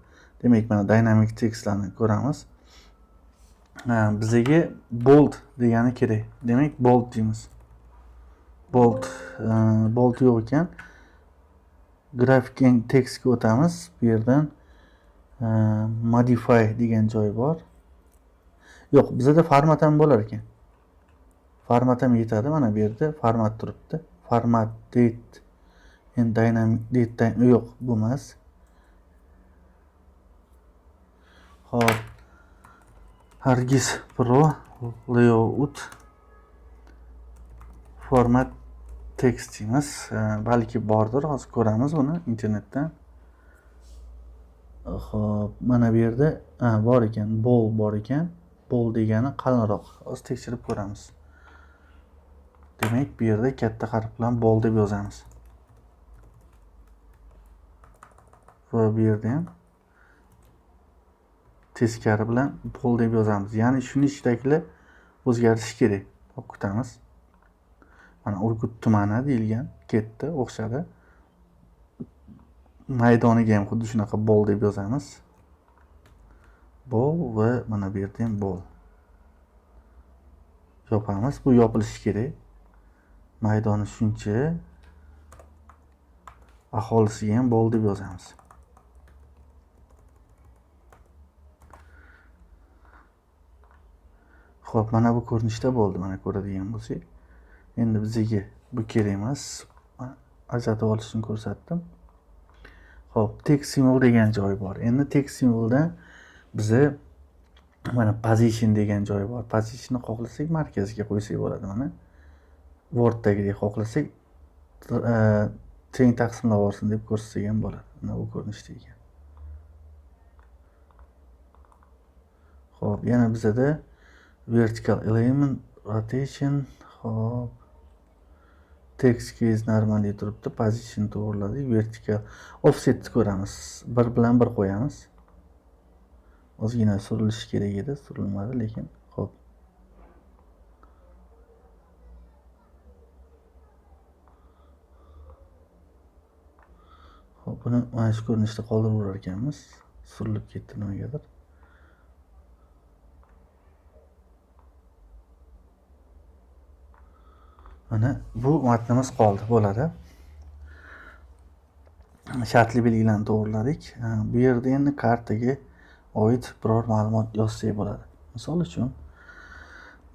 Demak, mana dynamic textlarni ko'ramiz. Bizga bold degani kerak. Demak, bold deymiz. Bold yo'q ekan. Graphic textga o'tamiz. Bu yerdan modify degan joy bor. Yo'q, bizda format ham bo'lar ekan. Format ham yetadi. Mana bu yerda format turibdi. Format date and dynamic date time yo'q, bu emas. Hop. Argis Pro layout format text deymiz. Balki bordir, hozir ko'ramiz buni internetdan. Xo'p, mana bu yerda bor ekan, bold bor ekan. Bold degani qalinroq. Hozir tekshirib ko'ramiz. Demak, bu yerda katta harf bilan bold deb yozamiz. Va bu yerda ham teskari bilan bold deb yozamiz. Ya'ni shuni ichidagi o'zgarishi kerak. Hop, kutamiz. Mana Urgut tumani deyilgan, ketdi, o'xshadi. Maydoniga ham xuddi shunaqa bold deb yozamiz. Bold va mana bu yerda ham bold. Yopamiz. Bu yopilishi kerak. Maydoni shuncha. Aholisiga ham bold deb yozamiz. Xo'p, mana bu ko'rinishda bo'ldi. Mana ko'radigan bo'lsak. Endi bizga bu kerak emas. Ajratib olish uchun ko'rsatdim. Xo'p, text symbol degan joy bor. Endi text symbolda biza mana position degan joy bor. Positionni xohlasak markazga qo'ysak bo'ladi mana. Word'dagidek xohlasak teng taqsimlab olsin deb ko'rsasak ham bo'ladi. Mana bu ko'rinishda ekan. Xo'p, yana bizada vertical alignment, rotation, xo'p. Text case normalniy turibdi, position to'g'riladik, vertical offset ko'ramiz. Bir bilan bir qo'yamiz. Ozgina surilishi kerak edi, surilmadi lekin xo'p. Xo'p, Hop, buni mana shu ko'rinishda qoldirib yurar ekanmiz. Surilib ketdi nimagadir. Mana bu matnimiz qoldi, bo'ladi. Shartli belgilarni to'g'riladik. Bu yerda endi kartaga oid biror ma'lumot yozsak bo'ladi. Misol uchun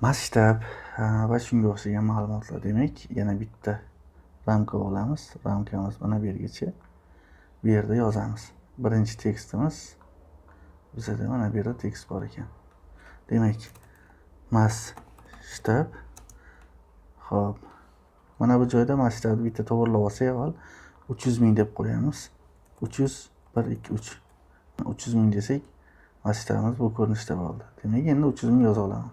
masshtab va shunga o'xshagan ma'lumotlar. Demak, yana bitta ramka olamiz. Ramkamiz mana bu yergacha. Bu yerda yozamiz. Birinchi tekstimiz bizda mana bu yerda tekst bor ekan. Demak, masshtab. Xo'p. Mana bu joyda masshtabni bitta to'g'rilab olsak avval 300 ming deb qo'yamiz. 300 1 2 3. 300 ming desak, masshtabimiz bu ko'rinishda bo'ldi. Demak, endi 300 ming yoza olaman.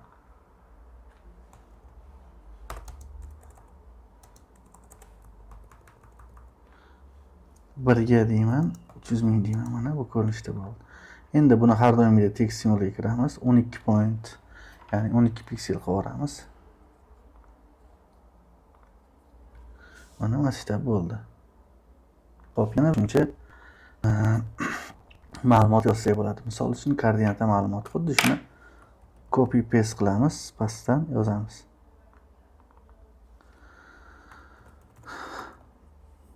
Birga deyman, 300 ming deyman. Mana bu ko'rinishda bo'ldi. Endi buni har doimgidek tekst simvoliga kiramiz. 12 point, ya'ni 12 piksel qilib yuboramiz. Mana masshtab bo'ldi. Xo'p, yana buncha ma'lumot yozsak bo'ladi. Misol uchun koordinata ma'lumoti. Xuddi shuni copy paste qilamiz, pastdan yozamiz.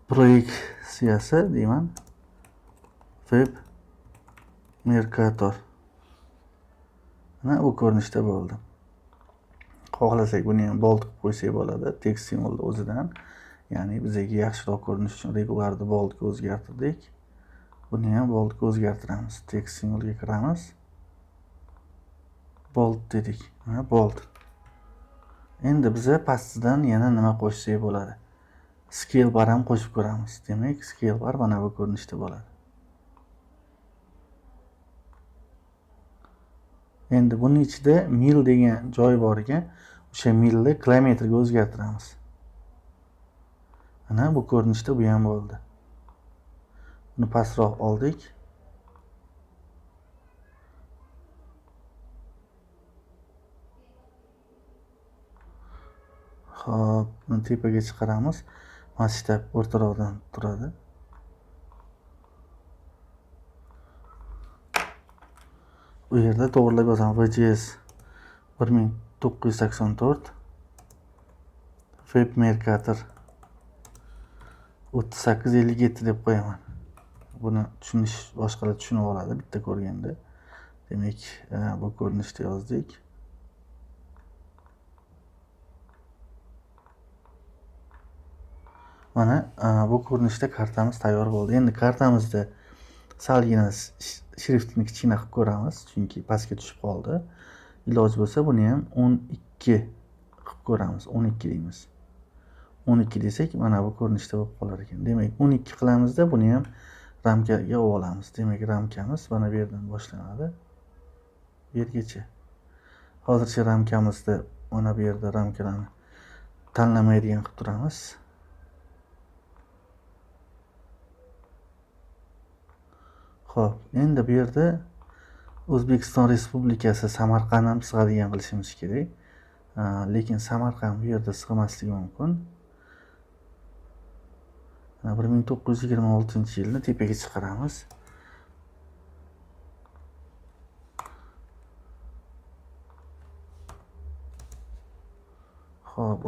Proyeksiyasi deyman. Web Mercator. Mana bu ko'rinishda bo'ldi. Xohlasak buni ham bold qilib qo'ysak bo'ladi, tekst simvolni o'zidan. Ya'ni bizga yaxshiroq ko'rinish uchun regularni boldga o'zgartirdik. Buni ham boldga o'zgartiramiz. Tekst simvolga kiramiz. Bold dedik. Mana bold. Endi biza pastidan yana nima qo'shsak bo'ladi? Scale bar ham qo'shib ko'ramiz. Demak, scale bar mana bu ko'rinishda bo'ladi. Endi buning ichida mil degan joy bor ekan. O'sha milni kilometrga o'zgartiramiz. Mana bu ko'rinishda bu ham bo'ldi. Buni pastroq oldik. Xo'p, buni tepaga chiqaramiz. Masshtab o'rtaroqdan turadi. Bu yerda to'g'rilab yozamiz. VJS 1984 Web Mercator 3857 deb qo'yaman. Buni tushunish boshqalar tushunib oladi bitta ko'rganda. Demak, bu ko'rinishda yozdik. Mana bu ko'rinishda kartamiz tayyor bo'ldi. Endi kartamizda salgina shriftni kichkina qilib ko'ramiz, chunki pastga tushib qoldi. Iloj bo'lsa buni ham 12 qilib ko'ramiz. 12 deymiz. 12 desak, mana bu ko'rinishda bo'lib qolar ekan. Demak, 12 qilamizda buni ham ramkaga olamiz. Demak, ramkamiz mana bu yerdan boshlanadi. Bu yergacha. Hozircha ramkamizda mana bu yerda ramkalarni tanlamaydigan qilib turamiz. Xo'p, endi bu yerda O'zbekiston Respublikasi Samarqand ham sig'adigan qilishimiz kerak. Lekin Samarqand bu yerda sig'masligi mumkin. 1926-yilni tepaga chiqaramiz. Xo'p,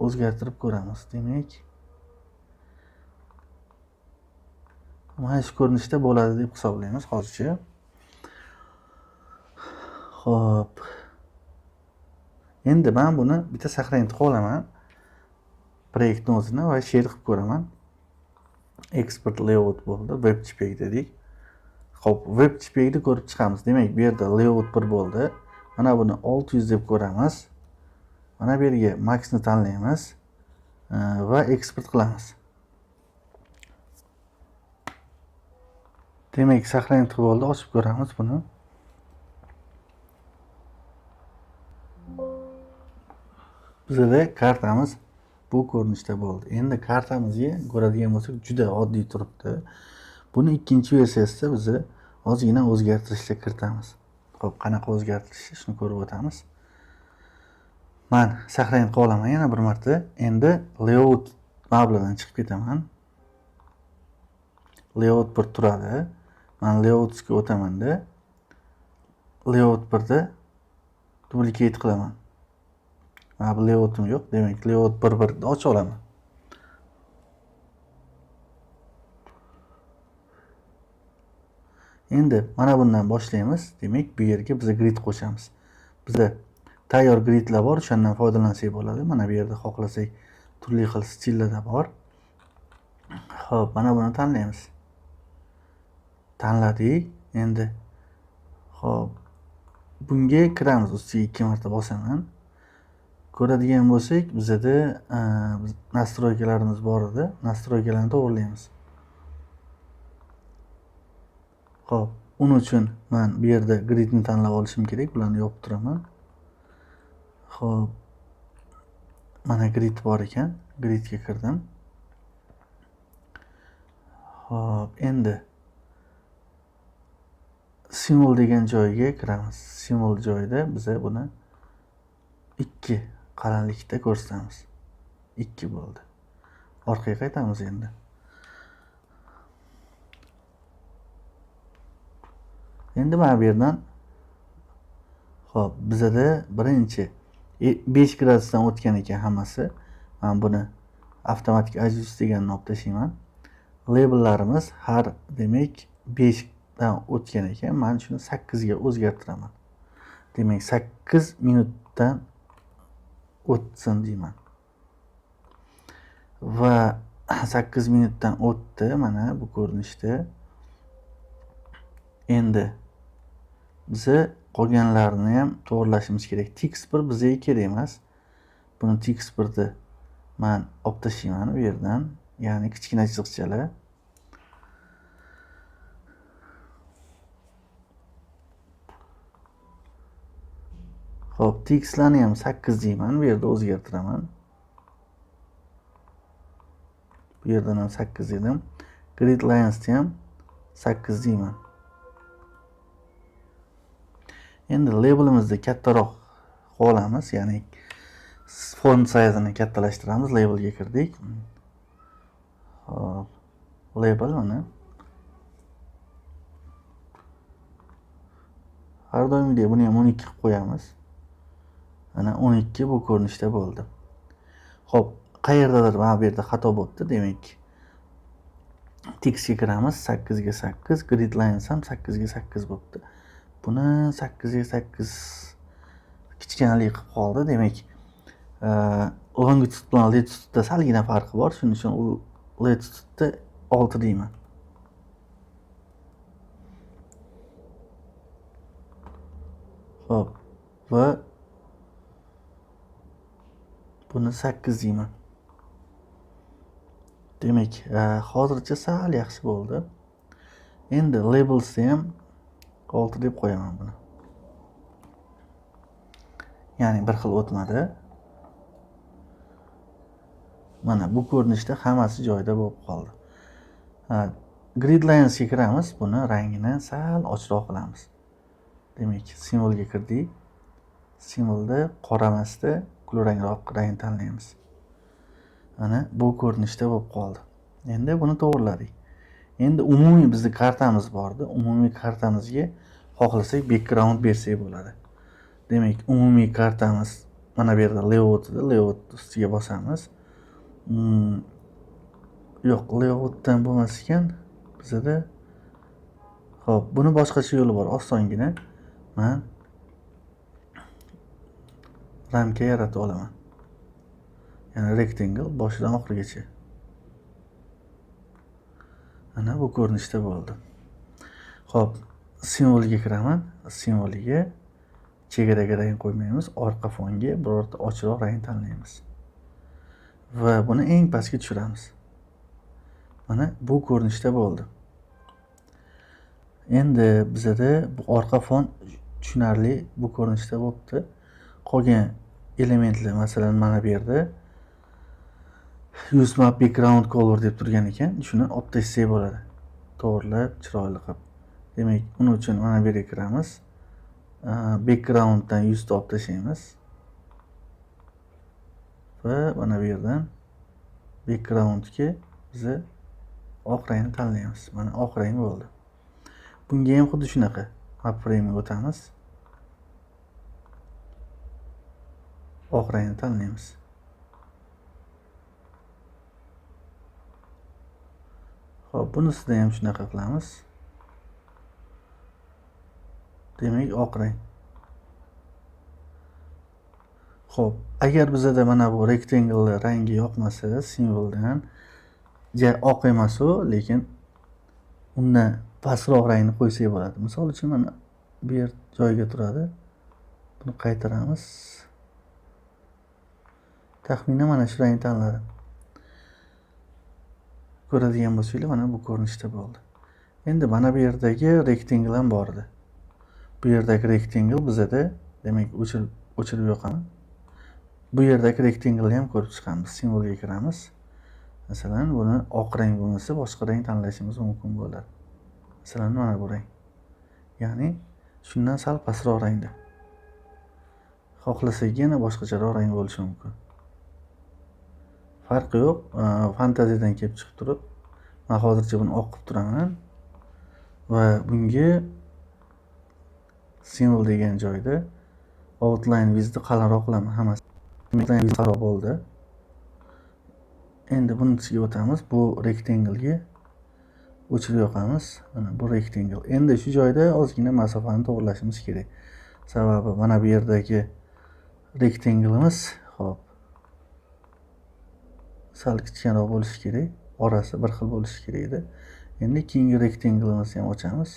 o'zgartirib ko'ramiz. Demak, mana shu ko'rinishda bo'ladi deb hisoblaymiz hozircha. Xo'p. Endi men buni bitta saqlanib qolaman. Proyektni o'zini va share qilib ko'raman. Export layout bo'ldi. WebJPEG dedik. Xo'p, WebJPEGni ko'rib chiqamiz. Demak, bu yerda layout 1 bo'ldi. Mana buni 600 deb ko'ramiz. Mana bu yerga maxni tanlaymiz va eksport qilamiz. Demak, saqlanib bo'ldi. Ochib ko'ramiz buni. Bizda kartamiz bu ko'rinishda bo'ldi. Endi kartamizga ko'radigan bo'lsak, juda oddiy turibdi. Buni ikkinchi versiyasida biz ozgina o'zgartirishlar kiritamiz. Xo'p, qanaqa o'zgartirishni shuni ko'rib o'tamiz. Men saqlanib qolaman yana bir marta. Endi layout mabladan chiqib ketaman. layout 1 turadi. Men layout ga o'tamanda layout 1 da duplicate qilaman. Mana bu layoutim yo'q. Demak, layout 1 da ocha olaman. Endi mana bundan boshlaymiz. Demak, bu yerga biz grid qo'shamiz. Bizda tayyor gridlar bor, o'shandan foydalansak bo'ladi. Mana bu yerda xohlasak turli xil stillarda bor. Xo'p, mana buni tanlaymiz. Tanladik. Endi xo'p, bunga kiramiz. Ustiga 2 marta bosaman. Ko'radigan bo'lsak, bizda nastroykalarimiz bor edi. Nastroykalarni to'g'rilaymiz. Xo'p, uning uchun men bu yerda gridni tanlab olishim kerak. Bularni yopib turaman. Xo'p, mana grid bor ekan. Gridga kirdim. Xo'p, endi simvol degan joyga kiramiz. Simvol joyida biz buni 2 qalinlikda ko'rsatamiz. 2 bo'ldi. Orqaga qaytamiz endi. Endi mana bu yerdan xo'p, bizda birinchi 5 gradusdan o'tgan ekan hammasi. Men buni avtomatik adjust deganni olib tashlayman. Labellarimiz har demak 5 dan o'tgan ekan. Men shuni 8 ga o'zgartiraman. Demak, 8 minutdan o'tsin deyman. Va 8 minutdan o'tdi mana bu ko'rinishda. Endi biz qolganlarini ham to'g'rilashimiz kerak. Text 1 bizga kerak emas. Buni text 1 men olib tashlayman bu yerdan. Ya'ni kichkina chiziqchalar. Xo'p, textlarni ham 8 deyman. Bu yerda o'zgartiraman. Bu yerdan ham 8 dedim. Grid linesni ham 8 deyman. Endi labelimizni kattaroq olamiz, ya'ni font size'ini kattalashtiramiz. Labelga kirdik. Hop, label mana. Har doimgidek buni ham 12 qilib qo'yamiz. Mana 12 bu ko'rinishda bo'ldi. Xo'p, qayerdadir mana bu yerda xato bo'ldi. Demak, textga kiramiz. 8 ga 8, grid lines ham 8 ga 8 bo'ldi. Buni 8 ga 8 kichkinalik qilib qoldi. Demak, longitude bilan latitude da salgina farqi bor. Shuning uchun latitude 6 deyman. Xo'p, va buni 8 deyman. Demak, hozircha sal yaxshi bo'ldi. Endi labelsni ham 6 deb qo'yaman buni. Ya'ni bir xil o'tmadi. Mana bu ko'rinishda hammasi joyida bo'lib qoldi. Grid linesga kiramiz. Buni rangini sal ochroq qilamiz. Demak, simvolga kirdik. Simvolda qora emasda kulrangroq rang tanlaymiz. Mana bu ko'rinishda bo'lib qoldi. Endi buni to'g'riladik. Endi umumiy bizning kartamiz bordi. Umumiy kartamizga xohlasak background bersak bo'ladi. Demak, umumiy kartamiz mana bu yerda layout'da, layout ustiga bosamiz. Yo'q, layout'dan bo'lmas ekan bizda. Xo'p, buni boshqacha yo'li bor, osongina. Men ramka yaratib olaman. Ya'ni rectangle boshidan oxirigacha. Mana bu ko'rinishda bo'ldi. Xo'p, simvolga kiraman. Simvoliga chegaraga rang qo'ymaymiz. Orqa fonga birorta ochiqroq rang tanlaymiz. Va buni eng pastga tushiramiz. Mana bu ko'rinishda bo'ldi. Endi bizda bu orqa fon tushunarli bu ko'rinishda bo'libdi. Qolgan elementlar, masalan, mana bu yerda use map background color deb turgan ekan. Shuni olib tashsak bo'ladi. To'g'rilab, chiroyli qilib. Demak, uning uchun mana bu yerga kiramiz. Backgrounddan 100 ta olib tashlaymiz. Va mana bu yerdan backgroundga biz oq rangni tanlaymiz. Mana oq rang bo'ldi. Bunga ham xuddi shunaqa. Map frame'ga o'tamiz. Oq rangni tanlaymiz. Xo'p, bunisida ham shunaqa qilamiz. Demak, oq rang. Xo'p, agar bizada mana bu rectangle rangi yoqmasa, simvoldan oq emas u, lekin undan pastroq rangni qo'ysak bo'ladi. Misol uchun mana bu yer joyiga turadi. Buni qaytaramiz. Taxminan mana shu rangni tanladim. Ko'radigan bo'lsanglar, mana bu ko'rinishda bo'ldi. Endi mana bu yerdagi rectangle ham bor edi. Bu yerdagi rectangle bizada, demak, o'chirib yoqaman. Bu yerdagi rectangle ham ko'rib chiqamiz. Simvolga kiramiz. Masalan, buni oq rang bo'lmasa, boshqa rang tanlashimiz mumkin bo'ladi. Masalan, mana bu rang. Ya'ni shundan sal pastroq rangda. Xohlasak yana boshqacharoq rang bo'lishi mumkin. Farqi yo'q. Fantaziyadan kelib chiqib turib, men hozircha buni oq qilib turaman va bunga symbol degan joyda outline width'ni qalinroq qilaman hammasi. Outline width qaroq bo'ldi. Endi bunisiga o'tamiz. Bu rectangle-ga o'chirib yoqamiz. Mana bu rectangle. Endi shu joyda ozgina masofani to'g'rilashimiz kerak. Sababi mana bu yerdagi rectangle'imiz, xo'p, sal kichikroq bo'lishi kerak. Orasi bir xil bo'lishi kerak edi. Endi keyingi rectangle'imizni ham ochamiz.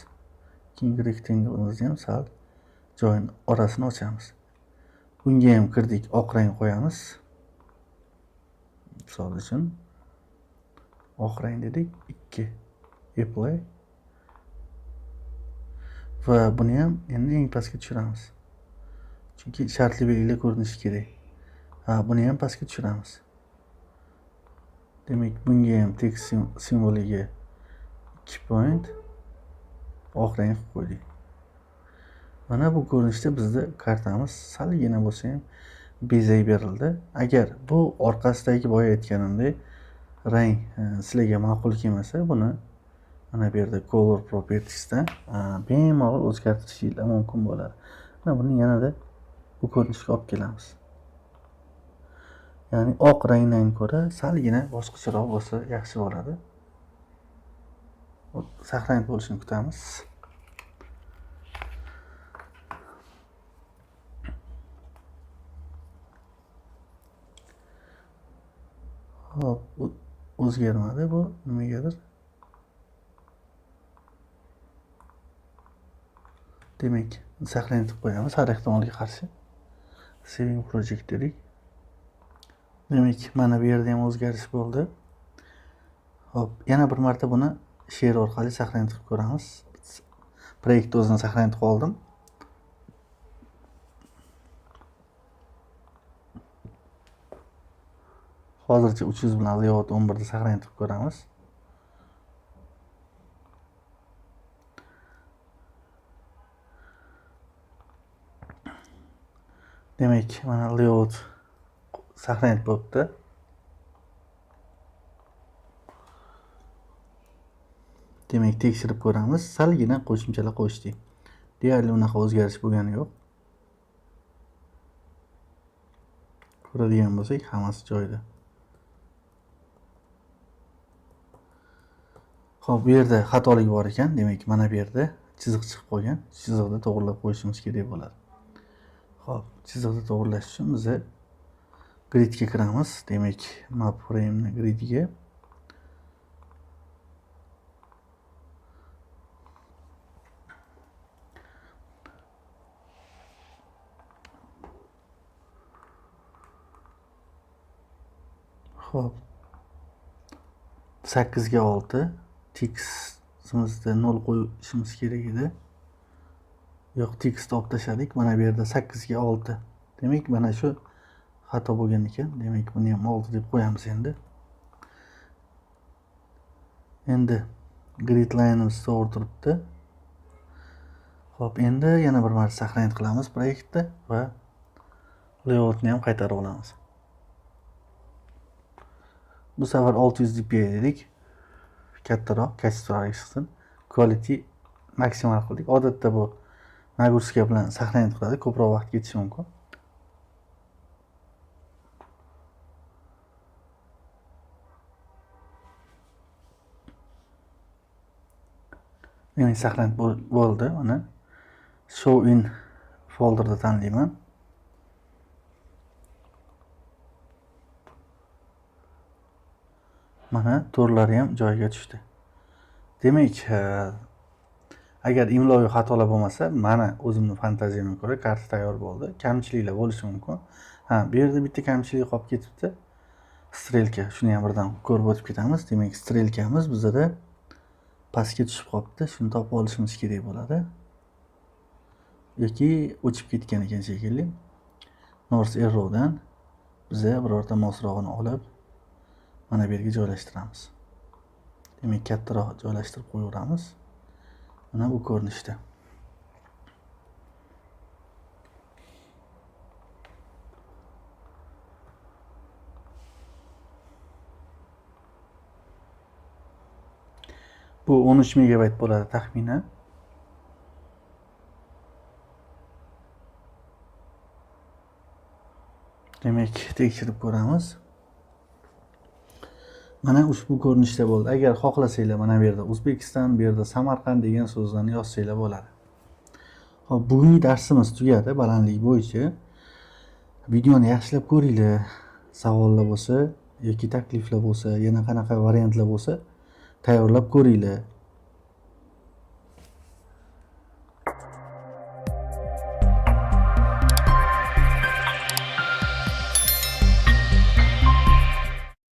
Keyingi rectangle'imizni ham sal joyini orasini ochamiz. Bunga ham kirdik, oq rang qo'yamiz. Misol uchun oq rang dedik, 2 apply va buni ham endi eng pastga tushiramiz. Chunki shartli belgilar ko'rinishi kerak. Buni ham pastga tushiramiz. Demak, bunga ham text simboliga 2 point oq rang qilib qo'ydik. Mana bu ko'rinishda bizda kartamiz salgina bo'lsa ham bezak berildi. Agar bu orqasidagi boya aytganimdek rang sizlarga ma'qul kelmasa, buni mana bu yerda color propertiesdan bemalol o'zgartirishingiz mumkin bo'ladi. Mana buni yanada bu ko'rinishga olib kelamiz. Ya'ni oq rangdan ko'ra salgina boshqacharoq bo'lsa yaxshi bo'ladi. Saqlanib bo'lishini kutamiz. Hop, o'zgarmadi bu nimagadir. Demak, saqlanib qo'yamiz har ehtimolga qarshi. Saving project dedik. Demak, mana bu yerda ham o'zgarish bo'ldi. Hop, yana bir marta buni share orqali saqlanib ko'ramiz. Proyekt o'zini saqlanib qoldim. Hozircha 300 bilan layout 11 da saqlanib ko'ramiz. Demak, mana layout saqlanib bo'libdi. Demak, tekshirib ko'ramiz. Salgina qo'shimchalar qo'shdik. Deyarli unaqa o'zgarish bo'lgani yo'q. Ko'radigan bo'lsak, hammasi joyida. Xo'p, bu yerda xatolik bor ekan. Demak, mana bu yerda chiziq chiqib qolgan. Chiziqni to'g'rilab qo'yishimiz kerak bo'ladi. Xo'p, chiziqni to'g'rilash uchun biz gridga kiramiz. Demak, map frame'ni gridga Xo'p. 8 ga 6 textimizda 0 qo'yishimiz kerak edi. Yo'q, tekst olib tashladik. Mana bu yerda 8 ga 6. Demak, mana shu xato bo'lgan ekan. Demak, buni ham 6 deb qo'yamiz endi. Endi grid line'imiz to'g'ri turibdi. Xo'p, endi yana bir marta saqlanib qilamiz proyektda va layoutni ham qaytarib olamiz. Bu safar 600 dpi dedik. kattaroq, kasbroq chiqsin. Quality maksimal qildik. Odatda bu nagruska bilan saqlanib turadi, ko'proq vaqt ketishi mumkin. Demak, saqlanib bo'ldi. Mana show in folderda tanlayman. Mana to'rlari ham joyiga tushdi. Demak, agar imloviy xatolar bo'lmasa, mana o'zimni fantaziyamga ko'ra karta tayyor bo'ldi. Kamchiliklar bo'lishi mumkin. Bu yerda bitta kamchilik qolib ketibdi. Strelka. Shuni ham birdan ko'rib o'tib ketamiz. Demak, strelkamiz bizda pastga tushib qolibdi. Shuni topib olishimiz kerak bo'ladi. Yoki o'chib ketgan ekan shekilli. North Arrow'dan biza birorta mosrog'ini olib mana bu yerga joylashtiramiz. Demak, kattaroq joylashtirib qo'yaveramiz. Mana bu ko'rinishda. Bu 13 megabayt bo'ladi taxminan. Demak, tekshirib ko'ramiz. Mana ushbu ko'rinishda bo'ldi. Agar xohlasanglar mana bu yerda O'zbekiston, bu yerda Samarqand degan so'zlarni yozsanglar bo'ladi. Xo'p, bugungi darsimiz tugadi balandlik bo'yicha. Videoni yaxshilab ko'ringlar. Savollar bo'lsa yoki takliflar bo'lsa, yana qanaqa variantlar bo'lsa, tayyorlab ko'ringlar.